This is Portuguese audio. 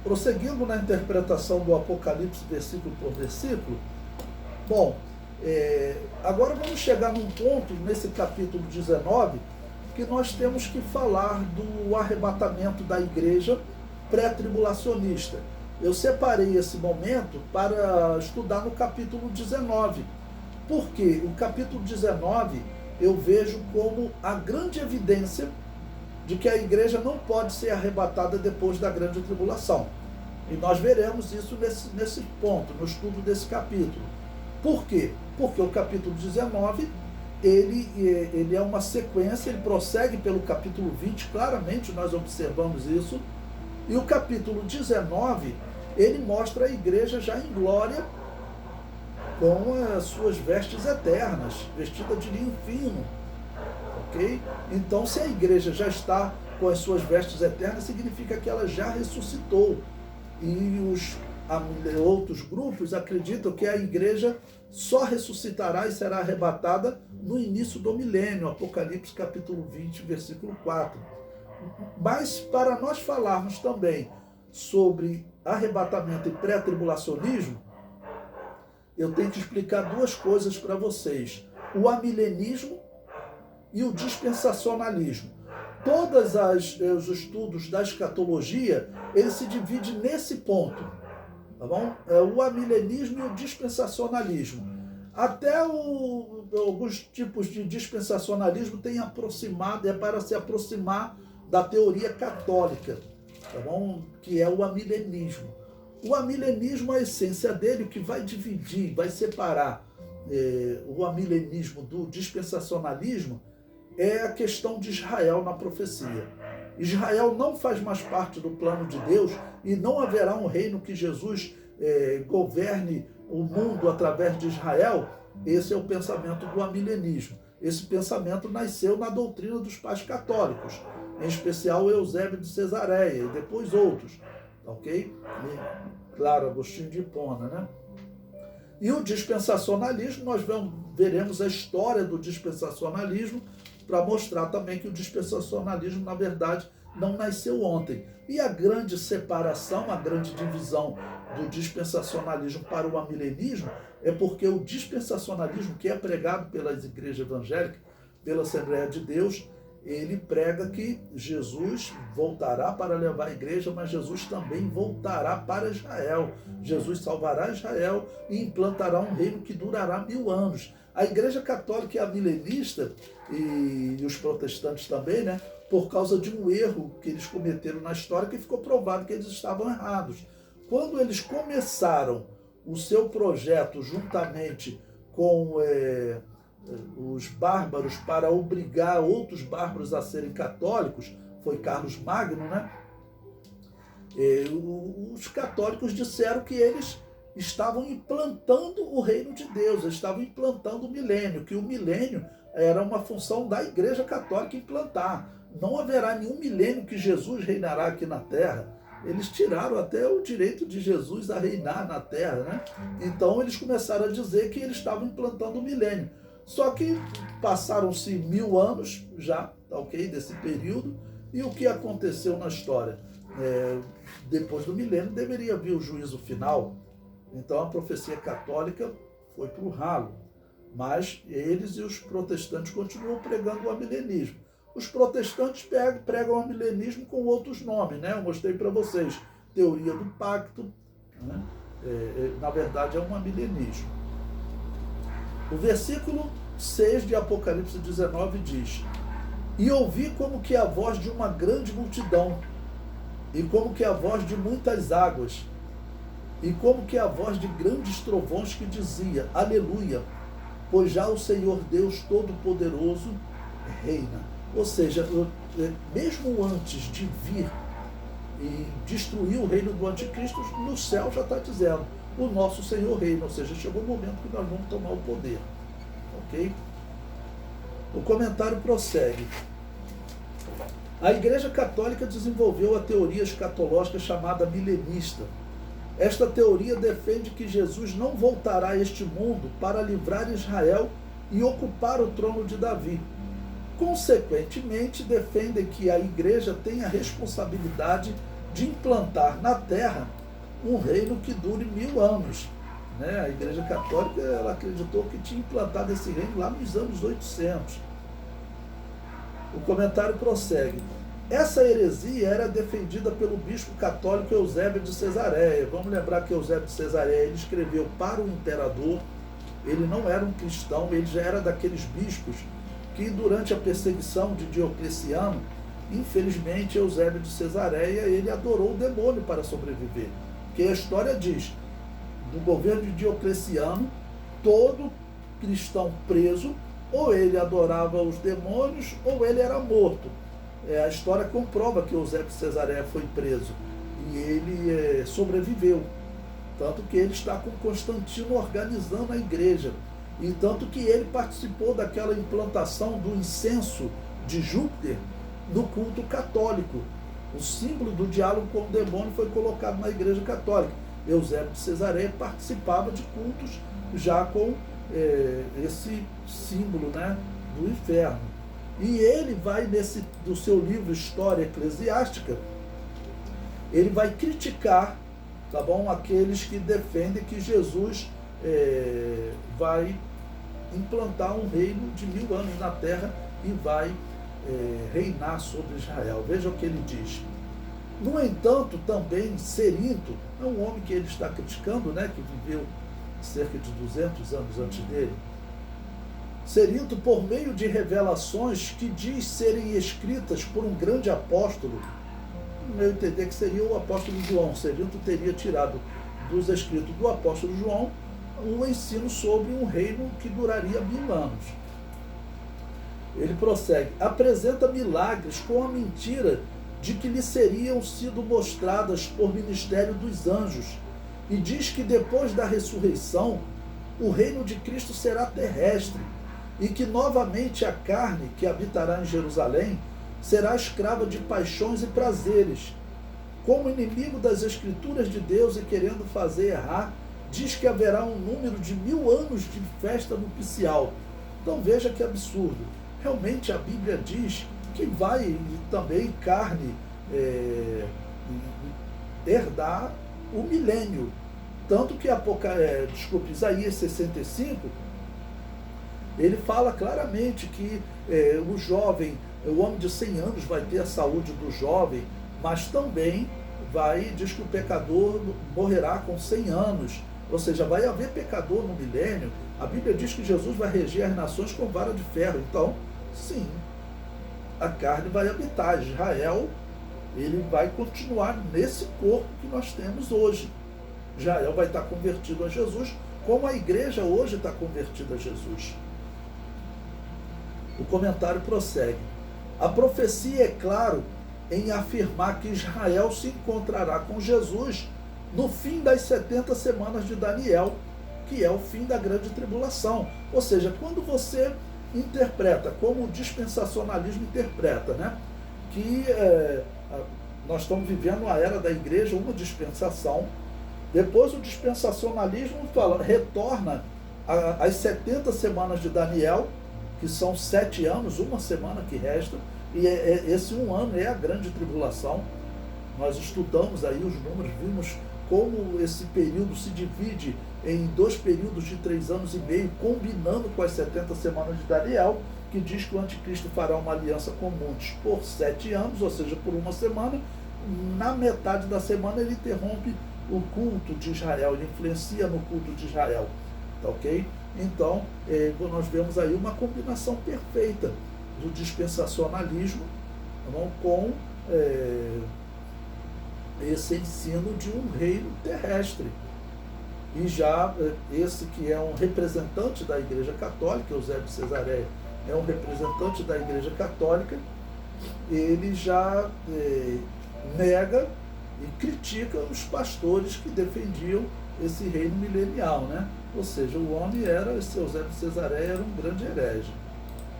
Prosseguindo na interpretação do Apocalipse versículo por versículo, bom, agora vamos chegar num ponto, nesse capítulo 19, que nós temos que falar do arrebatamento da igreja pré-tribulacionista. Eu separei esse momento para estudar no capítulo 19, porque o capítulo 19 eu vejo como a grande evidência de que a igreja não pode ser arrebatada depois da grande tribulação. E nós veremos isso nesse ponto, no estudo desse capítulo. Por quê? Porque o capítulo 19, ele é uma sequência, ele prossegue pelo capítulo 20, claramente nós observamos isso, e o capítulo 19, ele mostra a igreja já em glória, com as suas vestes eternas, vestida de linho fino, ok? Então, se a igreja já está com as suas vestes eternas, significa que ela já ressuscitou. E os outros grupos acreditam que a igreja só ressuscitará e será arrebatada no início do milênio, Apocalipse capítulo 20, versículo 4. Mas para nós falarmos também sobre arrebatamento e pré-tribulacionismo, eu tenho que explicar duas coisas para vocês: o amilenismo e o dispensacionalismo. Todos os estudos da escatologia, ele se divide nesse ponto, tá bom? O amilenismo e o dispensacionalismo. Até alguns tipos de dispensacionalismo têm aproximado, para se aproximar da teoria católica, tá bom? Que é o amilenismo. O amilenismo, a essência dele, o que vai dividir, vai separar o amilenismo do dispensacionalismo é a questão de Israel na profecia. Israel não faz mais parte do plano de Deus e não haverá um reino que Jesus governe o mundo através de Israel. Esse é o pensamento do amilenismo. Esse pensamento nasceu na doutrina dos pais católicos, em especial Eusébio de Cesareia e depois outros, ok? E, claro, Agostinho de Hipona, né? E o dispensacionalismo, nós veremos a história do dispensacionalismo para mostrar também que o dispensacionalismo, na verdade, não nasceu ontem. E a grande separação, a grande divisão do dispensacionalismo para o amilenismo é porque o dispensacionalismo, que é pregado pelas igrejas evangélicas, pela Assembleia de Deus, ele prega que Jesus voltará para levar a igreja, mas Jesus também voltará para Israel. Jesus salvará Israel e implantará um reino que durará 1000 anos. A igreja católica é milenista, e os protestantes também, né? Por causa de um erro que eles cometeram na história, que ficou provado que eles estavam errados. Quando eles começaram o seu projeto juntamente com os bárbaros para obrigar outros bárbaros a serem católicos, foi Carlos Magno, né? Os católicos disseram que eles estavam implantando o reino de Deus, eles estavam implantando o milênio, que o milênio era uma função da igreja católica implantar. Não haverá nenhum milênio que Jesus reinará aqui na terra. Eles tiraram até o direito de Jesus a reinar na terra, né? Então eles começaram a dizer que eles estavam implantando o milênio. Só que passaram-se 1000 anos já, ok, desse período, e o que aconteceu na história? Depois do milênio deveria vir o juízo final. Então a profecia católica foi para o ralo, mas eles e os protestantes continuam pregando o amilenismo. Os protestantes pregam o amilenismo com outros nomes, né? Eu mostrei para vocês, teoria do pacto, né? Na verdade é um amilenismo. O versículo 6 de Apocalipse 19 diz: E ouvi como que a voz de uma grande multidão, e como que a voz de muitas águas, e como que a voz de grandes trovões que dizia: Aleluia, pois já o Senhor Deus Todo-Poderoso reina. Ou seja, mesmo antes de vir e destruir o reino do anticristo, no céu já está dizendo: o nosso Senhor reina. Ou seja, chegou o momento que nós vamos tomar o poder. Ok? O comentário prossegue. A Igreja Católica desenvolveu a teoria escatológica chamada milenista. Esta teoria defende que Jesus não voltará a este mundo para livrar Israel e ocupar o trono de Davi. Consequentemente, defendem que a Igreja tem a responsabilidade de implantar na terra um reino que dure 1000 anos. Né? A Igreja Católica ela acreditou que tinha implantado esse reino lá nos anos 800. O comentário prossegue. Essa heresia era defendida pelo bispo católico Eusébio de Cesareia. Vamos lembrar que Eusébio de Cesareia ele escreveu para o imperador. Ele não era um cristão, ele já era daqueles bispos que durante a perseguição de Diocleciano, infelizmente Eusébio de Cesareia ele adorou o demônio para sobreviver. Porque a história diz, do governo de Diocleciano, todo cristão preso, ou ele adorava os demônios, ou ele era morto. A história comprova que Eusébio de Cesareia foi preso e ele sobreviveu. Tanto que ele está com Constantino organizando a igreja. E tanto que ele participou daquela implantação do incenso de Júpiter no culto católico. O símbolo do diálogo com o demônio foi colocado na igreja católica. Eusébio de Cesareia participava de cultos já com esse símbolo, né, do inferno. E ele vai, do seu livro História Eclesiástica, ele vai criticar, tá bom, aqueles que defendem que Jesus vai implantar um reino de 1000 anos na terra e vai reinar sobre Israel. Veja o que ele diz. No entanto, também Cerinto, é um homem que ele está criticando, né, que viveu cerca de 200 anos antes dele. Cerinto, por meio de revelações que diz serem escritas por um grande apóstolo, no meu entender que seria o apóstolo João, Cerinto teria tirado dos escritos do apóstolo João um ensino sobre um reino que duraria 1000 anos. Ele prossegue, apresenta milagres com a mentira de que lhe seriam sido mostradas por ministério dos anjos e diz que depois da ressurreição o reino de Cristo será terrestre e que novamente a carne que habitará em Jerusalém será escrava de paixões e prazeres. Como inimigo das Escrituras de Deus e querendo fazer errar, diz que haverá um número de 1000 anos de festa nupcial. Então veja que absurdo. Realmente a Bíblia diz que vai também carne herdar o milênio. Tanto que Isaías 65, ele fala claramente que o jovem, o homem de 100 anos vai ter a saúde do jovem, mas também diz que o pecador morrerá com 100 anos. Ou seja, vai haver pecador no milênio. A Bíblia diz que Jesus vai reger as nações com vara de ferro. Então, sim, a carne vai habitar. Israel, ele vai continuar nesse corpo que nós temos hoje. Israel vai estar convertido a Jesus, como a igreja hoje está convertida a Jesus. O comentário prossegue. A profecia é claro em afirmar que Israel se encontrará com Jesus no fim das 70 semanas de Daniel, que é o fim da grande tribulação. Ou seja, quando você interpreta, como o dispensacionalismo interpreta, né, que nós estamos vivendo a era da igreja, uma dispensação, depois o dispensacionalismo retorna às 70 semanas de Daniel, que são 7 anos, uma semana que resta, e esse 1 ano é a grande tribulação. Nós estudamos aí os números, vimos como esse período se divide em 2 períodos de 3 anos e meio, combinando com as 70 semanas de Daniel, que diz que o anticristo fará uma aliança com muitos por 7 anos, ou seja, por uma semana. Na metade da semana ele interrompe o culto de Israel, ele influencia no culto de Israel, tá ok? Então, nós vemos aí uma combinação perfeita do dispensacionalismo com esse ensino de um reino terrestre. E já esse que é um representante da Igreja Católica, Eusébio de Cesareia é um representante da Igreja Católica, ele já nega e critica os pastores que defendiam esse reino milenial, né? Ou seja, o homem esse Eusébio de Cesareia era um grande herege.